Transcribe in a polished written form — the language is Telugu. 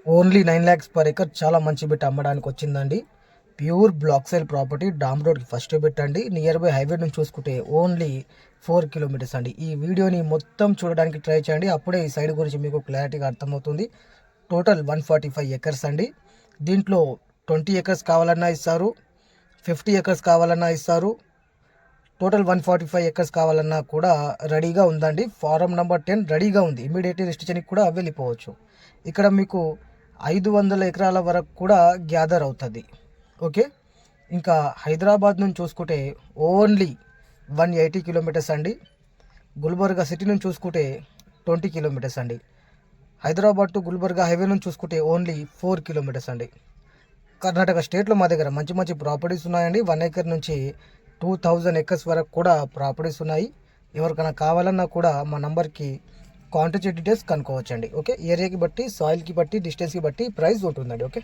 Only 9 lakhs per acre. చాలా మంచి బిట్ అమ్మడానికి వచ్చిందండి. Pure block sale property, dam రోడ్కి ఫస్ట్ పెట్టండి. నియర్ బై హైవే నుంచి చూసుకుంటే ఓన్లీ 4 kilometers అండి. ఈ వీడియోని మొత్తం చూడడానికి ట్రై చేయండి, అప్పుడే ఈ సైడ్ గురించి మీకు క్లారిటీగా అర్థమవుతుంది. టోటల్ 145 acres అండి. దీంట్లో 20 acres కావాలన్నా ఇస్తారు, 50 acres కావాలన్నా ఇస్తారు. టోటల్ 145 acres కావాలన్నా కూడా రెడీగా ఉందండి. ఫారం నెంబర్ 10 రెడీగా ఉంది. ఇమీడియట్లీ రిజిస్ట్రేషన్కి కూడా వెళ్ళిపోవచ్చు. ఇక్కడ మీకు 500 ఎకరాల వరకు కూడా గ్యాదర్ అవుతుంది. ఓకే, ఇంకా హైదరాబాద్ నుంచి చూసుకుంటే ఓన్లీ 180 kilometers అండి. గుల్బర్గా సిటీ నుంచి చూసుకుంటే 20 kilometers అండి. హైదరాబాద్ టు గుల్బర్గా హైవే నుంచి చూసుకుంటే ఓన్లీ 4 kilometers అండి. కర్ణాటక స్టేట్లో మా దగ్గర మంచి మంచి ప్రాపర్టీస్ ఉన్నాయండి. 1 acre నుంచి 2000 acres వరకు కూడా ప్రాపర్టీస్ ఉన్నాయి. ఎవరికైనా కావాలన్నా కూడా మా నంబర్కి కాంటాక్ట్ డీటెయిల్స్ కనుక్కోవచ్చండి. ఓకే, ఏరియాకి బట్టి, సాయిల్కి బట్టి, డిస్టెన్స్కి బట్టి ప్రైస్ ఉంటుందండి. ఓకే.